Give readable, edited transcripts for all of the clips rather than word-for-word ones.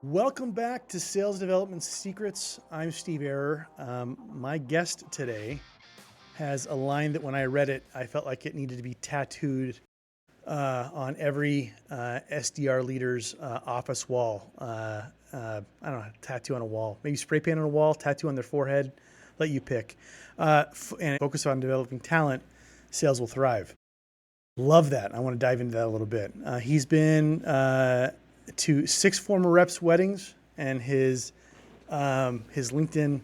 Welcome back to Sales Development Secrets. I'm Steve Eror. My guest today has a line that when I read it, I felt like it needed to be tattooed on every SDR leader's office wall. I don't know, tattoo on a wall, maybe spray paint on a wall, tattoo on their forehead, let you pick. And focus on developing talent, sales will thrive. Love that. I want to dive into that a little bit. He's been to 6 former reps' weddings, and his LinkedIn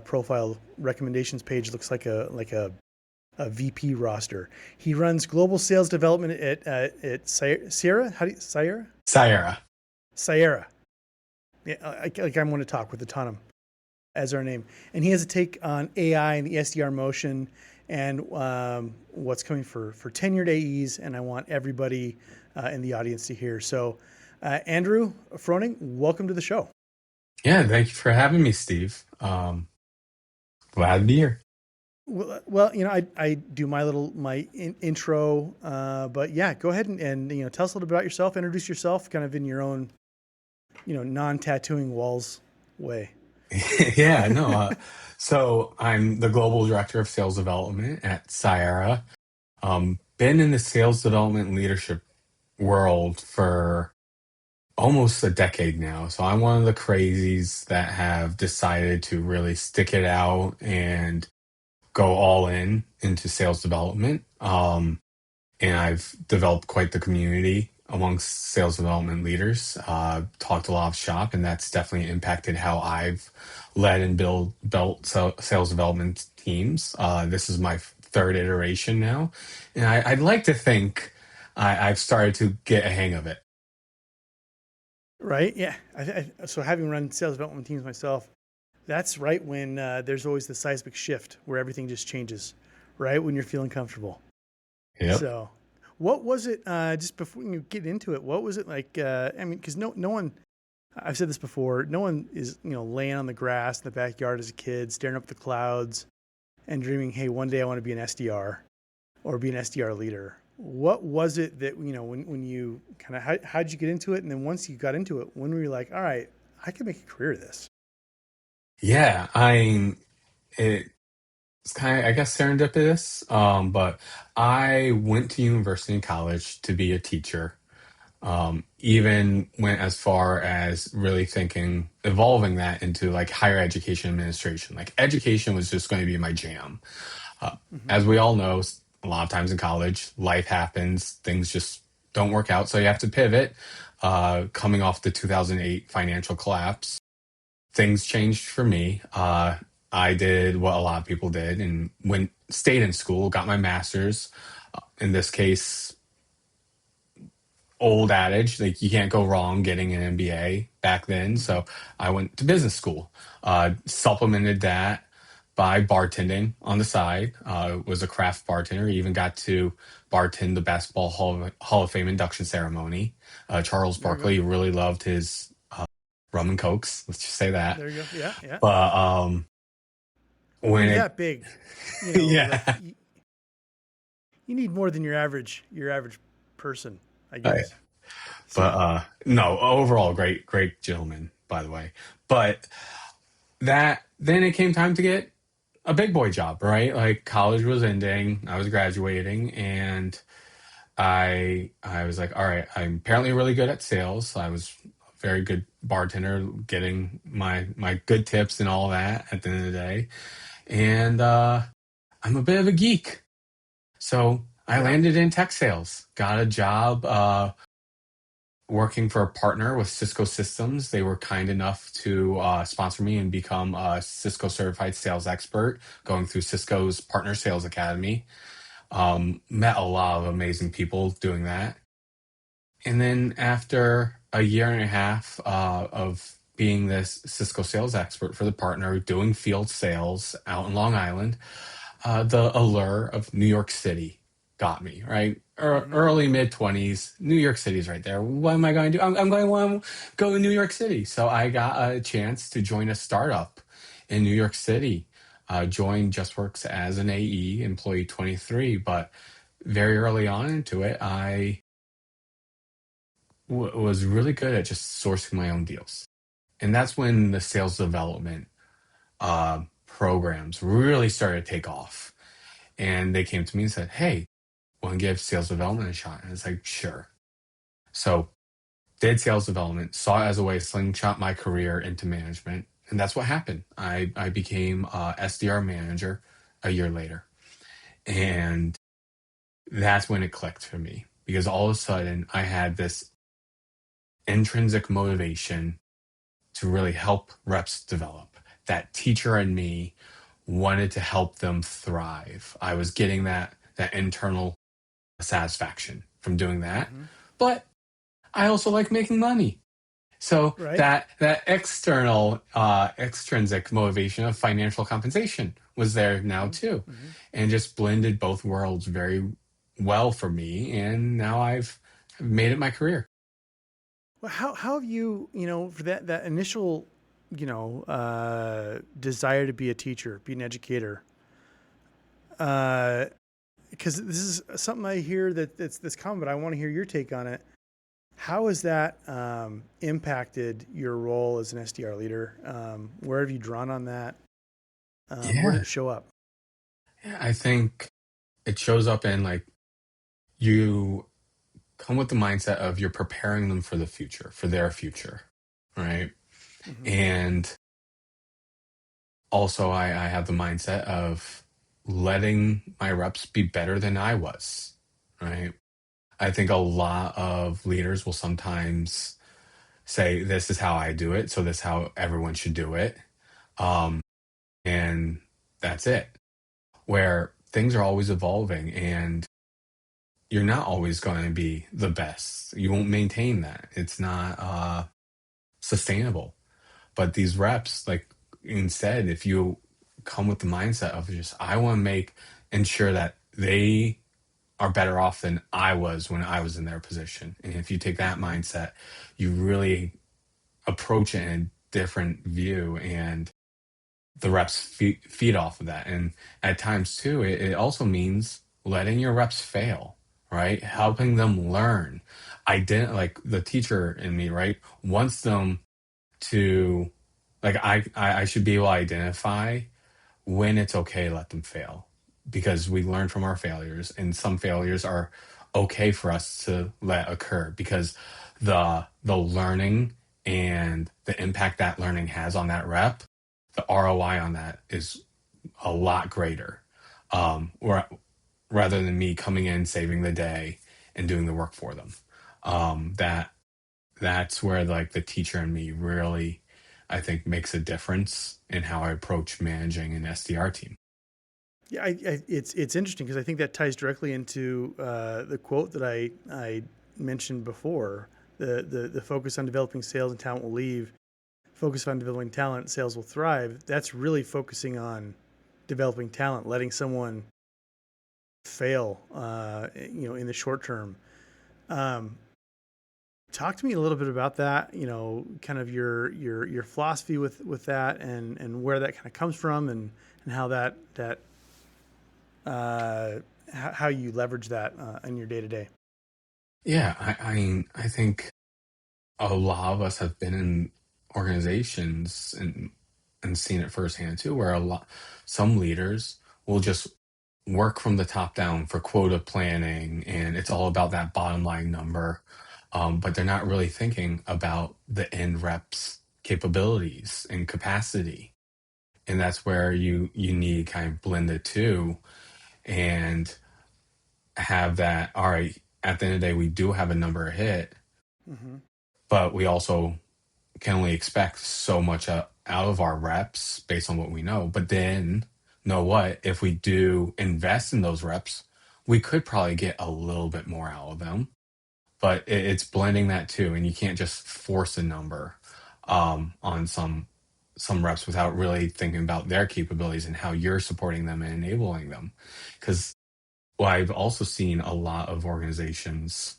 profile recommendations page looks like a VP roster. He runs global sales development at Cyara. How do you Cyara? Cyara. Cyara. Yeah, like I want to talk with Atonom as our name, and he has a take on AI and the SDR motion and what's coming for tenured AEs, and I want everybody in the audience to hear. So, Andrew Froning, welcome to the show. Yeah, thank you for having me, Steve. Glad to be here. Well, I do my intro, but yeah, go ahead and tell us a little bit about yourself. Introduce yourself, kind of in your own, non-tattooing walls way. Yeah, no. So I'm the global director of sales development at Cyara. Been in the sales development leadership world for almost a decade now. So I'm one of the crazies that have decided to really stick it out and go all in into sales development. And I've developed quite the community amongst sales development leaders. Talked a lot of shop, and that's definitely impacted how I've led and built sales development teams. This is my third iteration now, and I'd like to think I've started to get a hang of it. Right? Yeah. So having run sales development teams myself, that's right when there's always the seismic shift where everything just changes, right? When you're feeling comfortable. Yep. So, what was it? Just before you get into it, what was it like? Because no one. I've said this before. No one is laying on the grass in the backyard as a kid, staring up at the clouds, and dreaming, "Hey, one day I want to be an SDR, or be an SDR leader." What was it that when you kind of how did you get into it? And then once you got into it, when were you like, "All right, I can make a career of this"? Yeah, it's kind of, I guess, serendipitous. But I went to university and college to be a teacher. Even went as far as really thinking, evolving that into like higher education administration. Like education was just going to be my jam. Uh, Mm-hmm. as we all know, a lot of times in college, life happens, things just don't work out. So you have to pivot. Coming off the 2008 financial collapse, things changed for me. I did what a lot of people did and stayed in school, got my master's. In this case, old adage, like you can't go wrong getting an MBA back then. Mm-hmm. So I went to business school, supplemented that by bartending on the side. Was a craft bartender. Even got to bartend the Basketball Hall of Fame induction ceremony. Charles There you go. Barkley really loved his rum and cokes. Let's just say that. There you go. Yeah, yeah. But Well, when when you're it, that big, like yeah, you need more than your average person, I guess. but So, no, overall, great gentleman, by the way. But that then it came time to get a big boy job, right? Like college was ending, I was graduating, and I was like, all right, I'm apparently really good at sales. I was a very good bartender, getting my good tips and all that at the end of the day. And I'm a bit of a geek. So I yeah. landed in tech sales, got a job working for a partner with Cisco Systems. They were kind enough to sponsor me and become a Cisco certified sales expert, going through Cisco's Partner Sales Academy. Met a lot of amazing people doing that. And then after a year and a half of being this Cisco sales expert for the partner, doing field sales out in Long Island, the allure of New York City got me, right? Mm-hmm. Early mid 20s, New York City's right there. What am I going to do? I'm going to want to go to New York City. So I got a chance to join a startup in New York City. Joined JustWorks as an AE, employee 23. But very early on into it, I was really good at just sourcing my own deals. And that's when the sales development programs really started to take off. And they came to me and said, "Hey, want to give sales development a shot?" And it's like, sure. So did sales development, saw it as a way to slingshot my career into management. And that's what happened. I became a SDR manager a year later. And that's when it clicked for me because all of a sudden I had this intrinsic motivation to really help reps develop. That teacher in me wanted to help them thrive. I was getting that internal satisfaction from doing that. Hmm. But I also like making money. So Right. that external extrinsic motivation of financial compensation was there now Hmm. too, Hmm. and just blended both worlds very well for me. And now I've made it my career. Well, how have you, for that initial, desire to be a teacher, be an educator? Because this is something I hear that's common, but I want to hear your take on it. How has that impacted your role as an SDR leader? Where have you drawn on that? Where did Yeah, it show up? yeah. I think it shows up in like you come with the mindset of you're preparing them for the future, for their future, right? Hmm. And also I have the mindset of letting my reps be better than I was, right? I think a lot of leaders will sometimes say, "This is how I do it, so this is how everyone should do it." Um, and that's it. Where things are always evolving and you're not always going to be the best. You won't maintain that. It's not sustainable. But these reps, like instead, if you come with the mindset of just, I want to make ensure that they are better off than I was when I was in their position. And if you take that Hmm. mindset, you really approach it in a different view, and the reps feed off of that. And at times, too, it also means letting your reps fail, right? Hmm. Helping them learn. I didn't like the teacher in me, right? Wants them to, like, I should be able to identify when it's okay to let them fail because we learn from our failures, and some failures are okay for us to let occur because the learning and the impact that learning has on that rep, the ROI on that is a lot greater, or rather than me coming in saving the day and doing the work for them. That's where like the teacher in me really, I think, makes a difference in how I approach managing an SDR team. Yeah, it's interesting because I think that ties directly into the quote that I mentioned before. The focus on developing sales and talent will leave. Focus on developing talent, sales will thrive. That's really focusing on developing talent, letting someone fail, in the short term. Um, Talk to me a little bit about that. Kind of your philosophy with that, and where that kind of comes from, and how that uh, how you leverage that in your day to day. Yeah, I mean, I think a lot of us have been in organizations and seen it firsthand too, where some leaders will just work from the top down for quota planning, and it's all about that bottom line number, but they're not really thinking about the end reps capabilities and capacity, and that's where you need kind of blend the two and have that. All right, at the end of the day, we do have a number hit, Hmm. but we also can only expect so much out of our reps based on what we know. But then, know what? If we do invest in those reps, we could probably get a little bit more out of them. But it's blending that too, and you can't just force a number on some reps without really thinking about their capabilities and how you're supporting them and enabling them. Because well, I've also seen a lot of organizations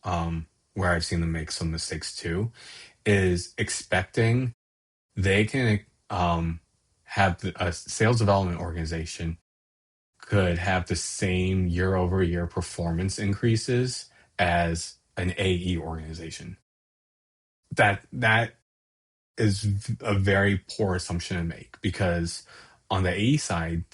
where I've seen them make some mistakes too, is expecting they can have a sales development organization could have the same year over year performance increases as an AE organization. That is a very poor assumption to make, because on the AE side,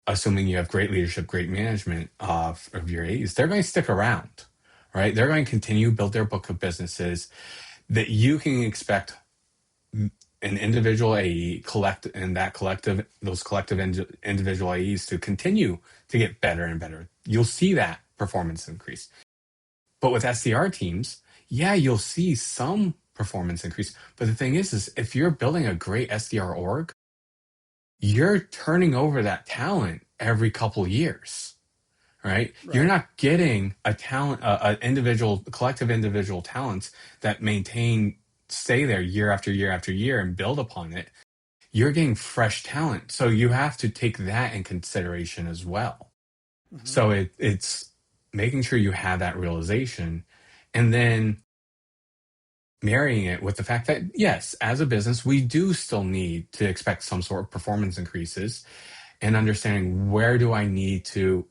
assuming you have great leadership, great management of your A's, they're going to stick around, right? They're going to continue build their book of businesses that you can expect an individual AE those collective individual AEs to continue to get better and better. You'll see that performance increase. But with SDR teams, yeah, you'll see some performance increase. But the thing is if you're building a great SDR org, you're turning over that talent every couple years, right? You're Right. not getting a talent, collective individual talents that stay there year after year after year and build upon it. You're getting fresh talent. So you have to take that in consideration as well. Mm-hmm. So it's making sure you have that realization, and then marrying it with the fact that, yes, as a business, we do still need to expect some sort of performance increases, and understanding where do I need to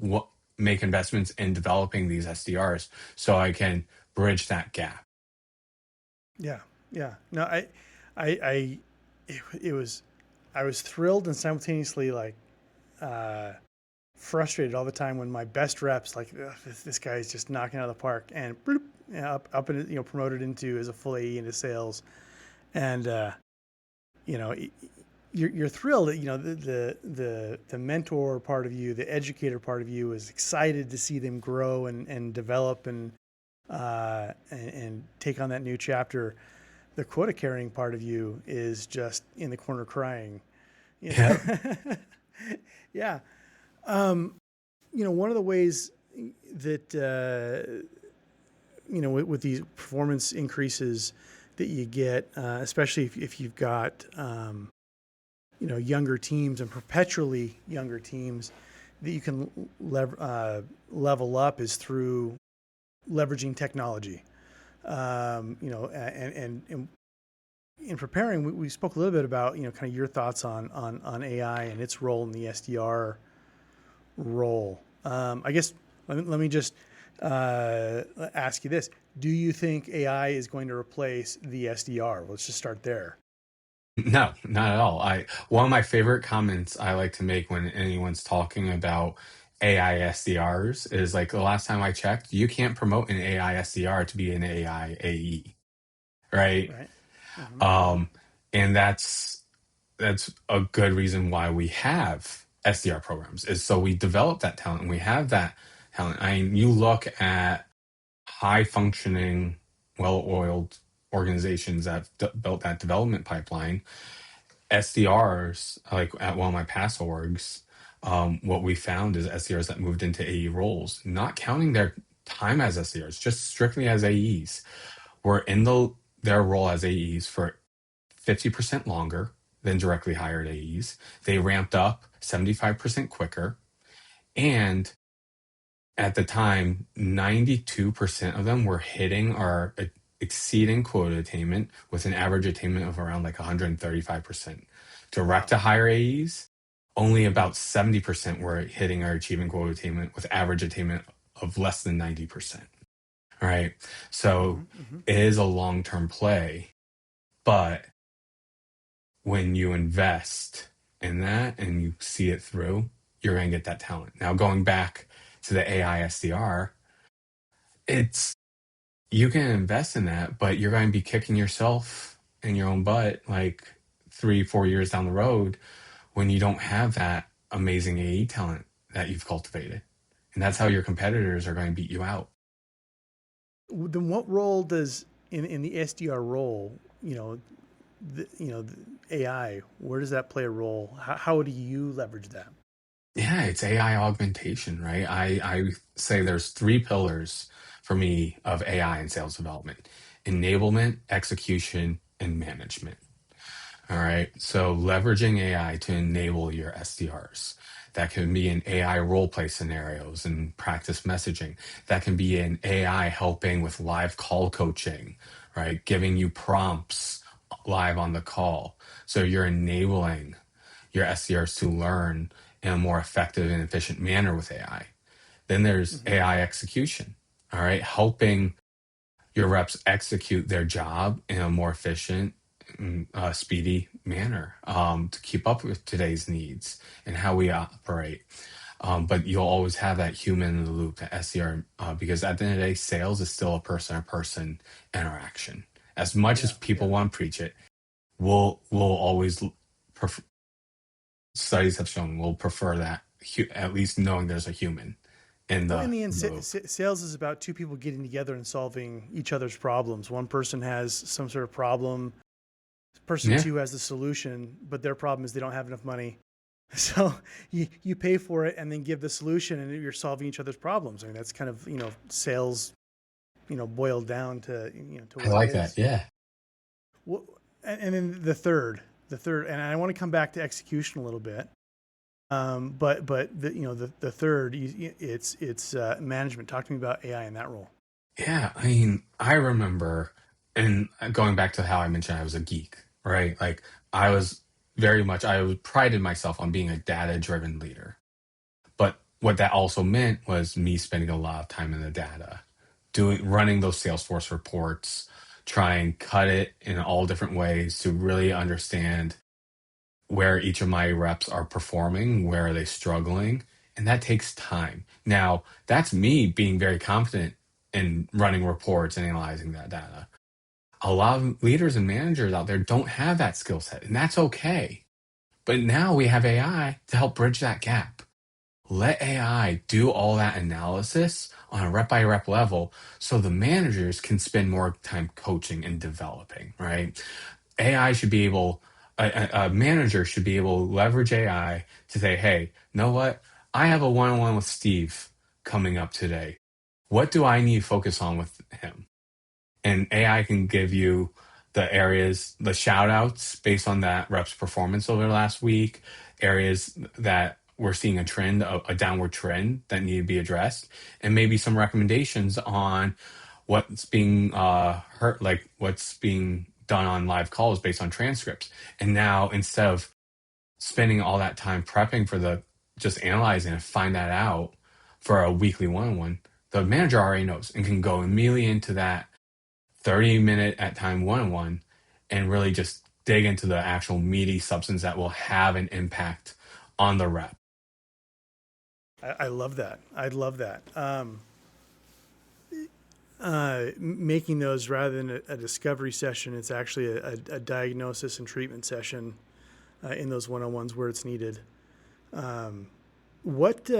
make investments in developing these SDRs so I can bridge that gap. Yeah. Yeah. No, I it was, I was thrilled and simultaneously like, uh, frustrated all the time when my best reps like, "Ugh, this guy is just knocking out of the park," and bloop, up and promoted into as a full AE into sales, and you know you're thrilled that the mentor part of you, the educator part of you, is excited to see them grow and develop and take on that new chapter. The quota carrying part of you is just in the corner crying. Yeah. Yeah. One of the ways that, with these performance increases that you get, especially if you've got, younger teams and perpetually younger teams, that you can level up is through leveraging technology. And in preparing, we spoke a little bit about, kind of your thoughts on AI and its role in the SDR role. I guess let me just ask you this. Do you think AI is going to replace the SDR? Let's just start there. No, not at all. One of my favorite comments I like to make when anyone's talking about AI SDRs is like, the last time I checked, you can't promote an AI SDR to be an AI AE, right? Right. Mm-hmm, mm-hmm. Um, and that's a good reason why we have SDR programs, is so we develop that talent and we have that talent. I mean, you look at high functioning, well oiled organizations that built that development pipeline. SDRs, like at one of my past orgs, what we found is SDRs that moved into AE roles, not counting their time as SDRs, just strictly as AEs, were in their role as AEs for 50% longer than directly hired AEs. They ramped up 75% quicker. And at the time, 92% of them were hitting or exceeding quota attainment with an average attainment of around like 135%. Direct Wow. to hire AEs, only about 70% were hitting or achieving quota attainment with average attainment of less than 90%. Right. So Mm-hmm, mm-hmm. it is a long term play. But when you invest in that and you see it through, you're going to get that talent. Now, going back to the AI SDR, it's you can invest in that, but you're going to be kicking yourself in your own butt like 3, 4 years down the road when you don't have that amazing AE talent that you've cultivated. And that's how your competitors are going to beat you out. Then what role does in the SDR role, the AI, where does that play a role? How do you leverage that? Yeah, it's AI augmentation, right? I say there's three pillars for me of AI in sales development: enablement, execution, and management. All right. So leveraging AI to enable your SDRs. That can be in AI role play scenarios and practice messaging. That can be in AI helping with live call coaching, right? Giving you prompts live on the call. So you're enabling your SDRs to learn in a more effective and efficient manner with AI. Then there's Mm-hmm. AI execution. All right. Helping your reps execute their job in a more efficient, speedy manner, to keep up with today's needs and how we operate. But you'll always have that human in the loop, that SDR, because at the end of the day, sales is still a person-to-person interaction. As much as Yeah, people yeah. want to preach it, we'll always studies have shown we'll prefer that, at least knowing there's a human in Well, in the the end, in the loop. sales is about two people getting together and solving each other's problems. One person has some sort of problem. Person Yeah, two has the solution, but their problem is they don't have enough money. So you pay for it and then give the solution, and you're solving each other's problems. I mean, that's kind of sales, boiled down to to I what it like that. is. Yeah, Well, and then the third, and I want to come back to execution a little bit. But the third, it's management. Talk to me about AI in that role. yeah. I mean, I remember, and going back to how I mentioned I was a geek, right? Like I was I prided myself on being a data-driven leader. But what that also meant was me spending a lot of time in the data, running those Salesforce reports, try and cut it in all different ways to really understand where each of my reps are performing, where are they struggling, and that takes time. Now, that's me being very confident in running reports and analyzing that data. A lot of leaders and managers out there don't have that skill set, and that's okay. But now we have AI to help bridge that gap. Let AI do all that analysis on a rep by rep level so the managers can spend more time coaching and developing, right? AI should be able, a manager should be able to leverage AI to say, hey, know what? I have a one on one with Steve coming up today. What do I need to focus on with him? And AI can give you the areas, the shout outs based on that rep's performance over the last week, areas that we're seeing a trend, a downward trend that need to be addressed, and maybe some recommendations on what's being hurt, like what's being done on live calls based on transcripts. And now instead of spending all that time prepping for just analyzing and find that out for a weekly one-on-one, the manager already knows and can go immediately into that 30-minute at time one-on-one and really just dig into the actual meaty substance that will have an impact on the rep. I love that. I love that. Making those rather than a discovery session, it's actually a diagnosis and treatment session in those one-on-ones where it's needed. What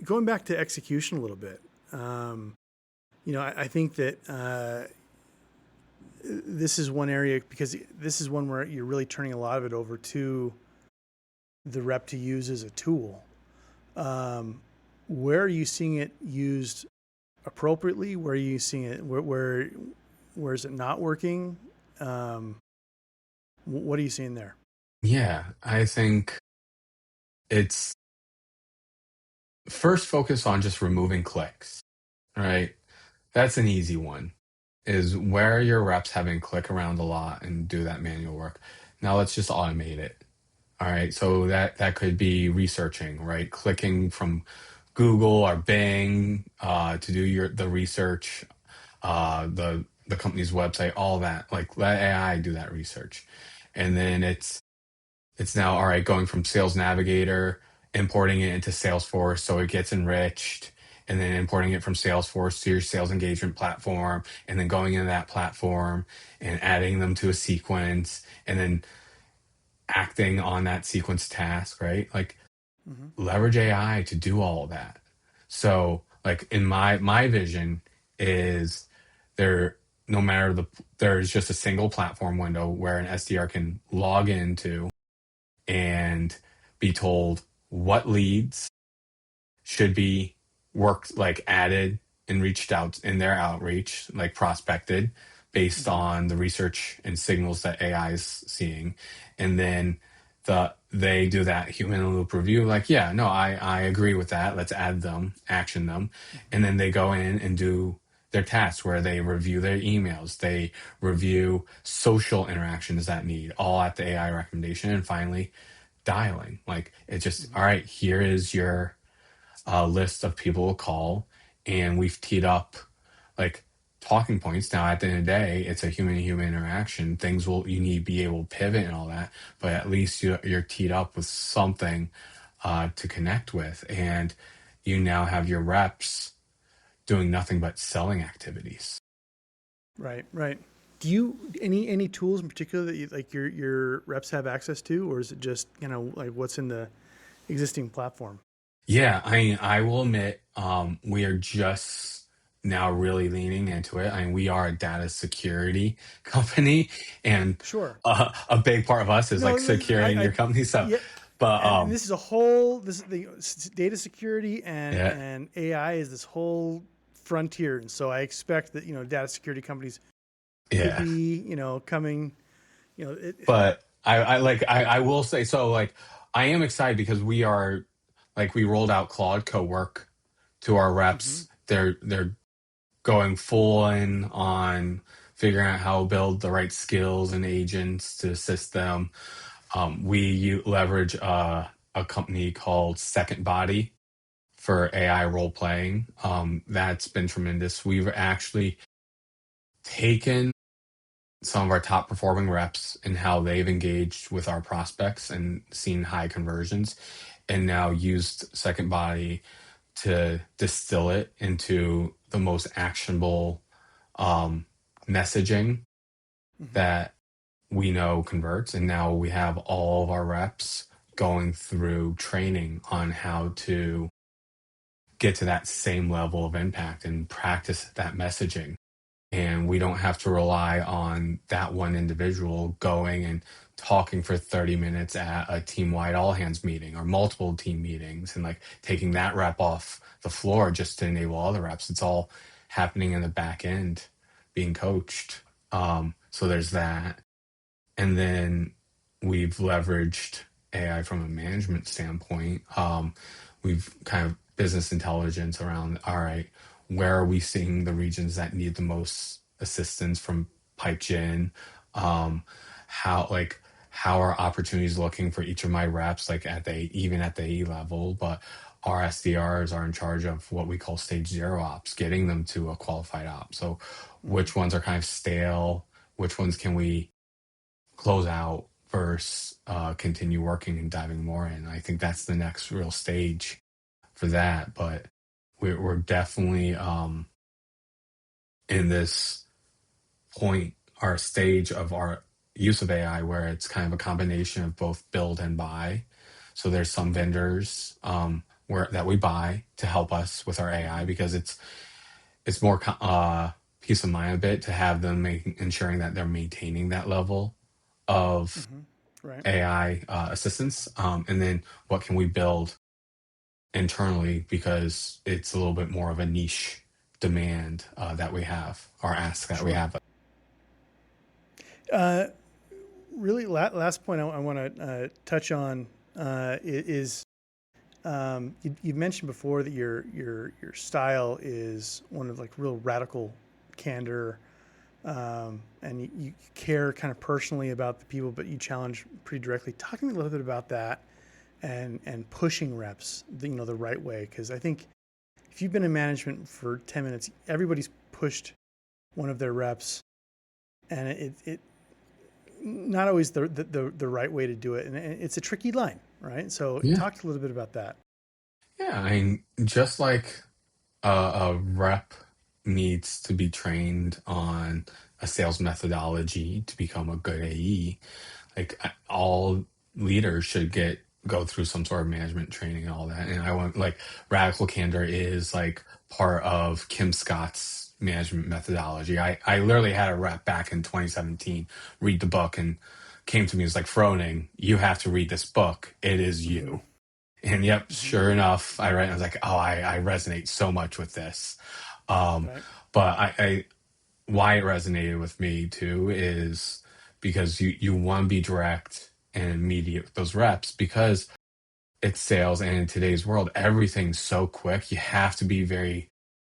Going back to execution a little bit, I think that this is one area because this is one where you're really turning a lot of it over to the rep to use as a tool. Where are you seeing it used appropriately? Where are you seeing it? Where is it not working? What are you seeing there? Yeah, I think it's first focus on just removing clicks, right? That's an easy one. Is where your reps having click around a lot and do that manual work. Now let's just automate it. All right, so that could be researching, right? Clicking from Google or Bing to do the research, the company's website, all that. Like let AI do that research, and then it's now all right going from Sales Navigator, importing it into Salesforce so it gets enriched, and then importing it from Salesforce to your sales engagement platform, and then going into that platform and adding them to a sequence, and then acting on that sequence task, right? Like Mm-hmm. leverage AI to do all of that. So like in my vision is there no matter there's just a single platform window where an SDR can log into and be told what leads should be worked, like added and reached out in their outreach, like prospected based Mm-hmm. on the research and signals that AI is seeing. And then they do that human in the loop review, like, yeah, no, I agree with that. Let's add them, action them. And then they go in and do their tasks where they review their emails, they review social interactions that need, all at the AI recommendation. And finally, dialing. Like it's just, Mm-hmm. all right, here is your list of people to call, and we've teed up like talking points. Now, at the end of the day, it's a human to human interaction. You need to be able to pivot and all that, but at least you're teed up with something to connect with. And you now have your reps doing nothing but selling activities. Right, right. Do you any tools in particular that you, like your reps have access to, or is it just like what's in the existing platform? Yeah, I will admit, we are just now really leaning into it. We are a data security company, and Sure. a big part of us is like No, securing your company. So, yeah, but and this is a whole this is the data security yeah, and AI is this whole frontier, and so I expect that data security companies could yeah. be coming, it. But I will say so. Like, I am excited because we rolled out Claude co-work to our Mm-hmm, reps. They're going full in on figuring out how to build the right skills and agents to assist them. Leverage a company called Second Body for AI role playing. That's been tremendous. We've actually taken some of our top performing reps and how they've engaged with our prospects and seen high conversions, and now used Second Body to distill it into the most actionable messaging mm-hmm, that we know converts. And now we have all of our reps going through training on how to get to that same level of impact and practice that messaging. And we don't have to rely on that one individual going and talking for 30 minutes at a team wide all hands meeting or multiple team meetings and like taking that rep off the floor just to enable other reps. It's all happening in the back end being coached. So there's that. And then we've leveraged AI from a management standpoint. We've kind of business intelligence around, all right, where are we seeing the regions that need the most assistance from pipe gen? Um, how are opportunities looking for each of my reps, like even at the A level, but our SDRs are in charge of what we call stage zero ops, getting them to a qualified op. So mm-hmm. which ones are kind of stale? Which ones can we close out versus continue working and diving more in? I think that's the next real stage for that. But we're definitely in this point, our stage of our use of AI, where it's kind of a combination of both build and buy. So there's some Mm-hmm, vendors where that we buy to help us with our AI mm-hmm, because it's more peace of mind a bit to have them ensuring that they're maintaining that level of mm-hmm. Right. AI assistance, and then what can we build internally because it's a little bit more of a niche demand that we have or ask that we Sure. have. Uh, Really, last point I want to touch on is you mentioned before that your style is one of like real radical candor, and you care kind of personally about the people, but you challenge pretty directly. Talk to me a little bit about that and pushing reps, the right way, because I think if you've been in management for 10 minutes, everybody's pushed one of their reps, and it not always the right way to do it, and it's a tricky line, right? So Yeah. talk a little bit about that. Yeah. I mean, just like a rep needs to be trained on a sales methodology to become a good AE, like all leaders should go through some sort of management training and all that. And I want like Radical Candor is like part of Kim Scott's management methodology. I literally had a rep back in 2017 read the book and came to me and was like, Froning, you have to read this book. It is Mm-hmm, you. And yep, mm-hmm, sure enough, I read it and I was like, oh, I resonate so much with this. Um, right. but why it resonated with me too is because you want to be direct and immediate with those reps because it's sales, and in today's world everything's so quick. You have to be very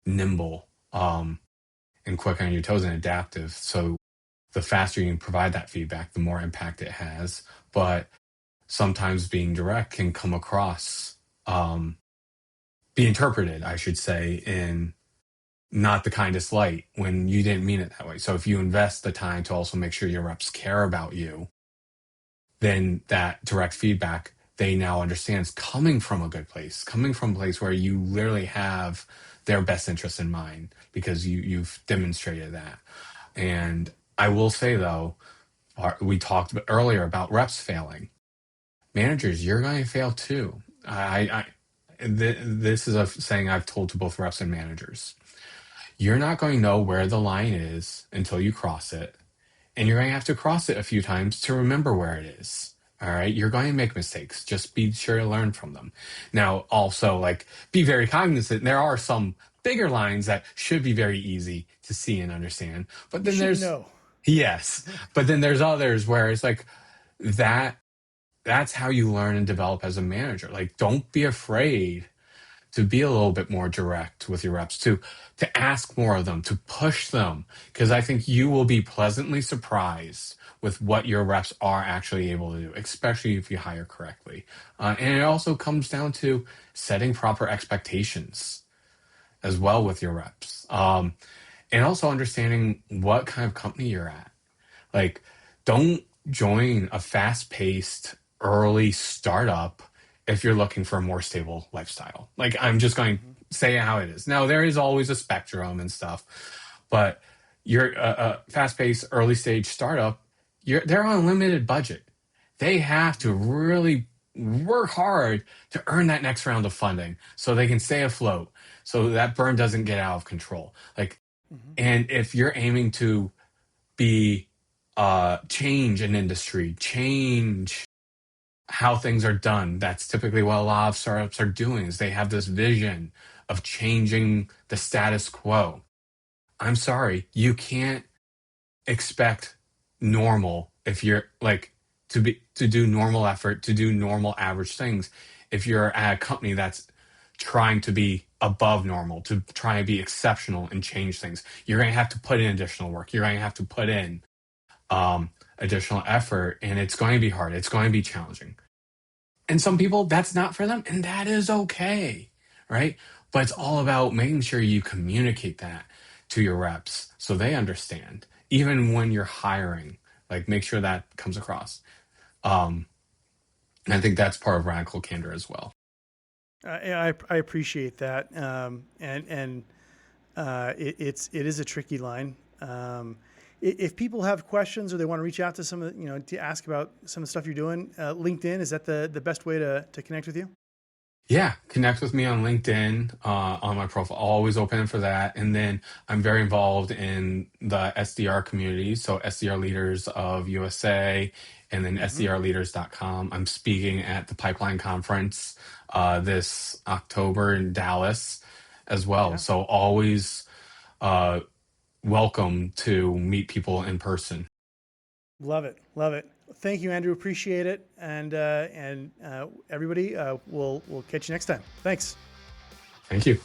nimble and quick on your toes and adaptive. So the faster you can provide that feedback, the more impact it has. But sometimes being direct can come across, be interpreted, I should say, in not the kindest light when you didn't mean it that way. So if you invest the time to also make sure your reps care about you, then that direct feedback they now understand is coming from a good place, coming from a place where you literally have their best interest in mind because you've demonstrated that. And I will say though, we talked earlier about reps failing. Managers, you're going to fail too. This is a saying I've told to both reps and managers. You're not going to know where the line is until you cross it. And you're going to have to cross it a few times to remember where it is. All right. You're going to make mistakes. Just be sure to learn from them. Now, also, like, be very cognizant. There are some bigger lines that should be very easy to see and understand. But then there's, know. yes. But then there's others where it's like that's how you learn and develop as a manager. Like, don't be afraid to be a little bit more direct with your reps, to ask more of them, to push them, because I think you will be pleasantly surprised with what your reps are actually able to do, especially if you hire correctly. And it also comes down to setting proper expectations as well with your reps, and also understanding what kind of company you're at. Like, don't join a fast-paced early startup if you're looking for a more stable lifestyle. Like, I'm just going to say how it is. Now, there is always a spectrum and stuff, but you're a fast-paced early stage startup, they're on a limited budget. They have to really work hard to earn that next round of funding so they can stay afloat, so that burn doesn't get out of control. Like, and if you're aiming to be change an industry, change how things are done. That's typically what a lot of startups are doing is they have this vision of changing the status quo. I'm sorry, you can't expect normal if you're like to do normal effort, to do normal average things if you're at a company that's trying to be above normal, to try and be exceptional and change things. You're going to have to put in additional work. You're going to have to put in additional effort, and it's going to be hard. It's going to be challenging. And some people, that's not for them, and that is okay, right? But it's all about making sure you communicate that to your reps so they understand, even when you're hiring. Like, make sure that comes across. And I think that's part of Radical Candor as well. I appreciate that, it is a tricky line. If people have questions or they want to reach out to some of to ask about some of the stuff you're doing, LinkedIn, is that the best way to connect with you? Yeah, connect with me on LinkedIn, on my profile. Always open for that. And then I'm very involved in the SDR community. So SDR Leaders of USA and then SDRleaders.com. I'm speaking at the Pipeline Conference this October in Dallas as well. Yeah. So always welcome to meet people in person. Love it. Love it. Thank you, Andrew. Appreciate it. And everybody, we'll catch you next time. Thanks. Thank you.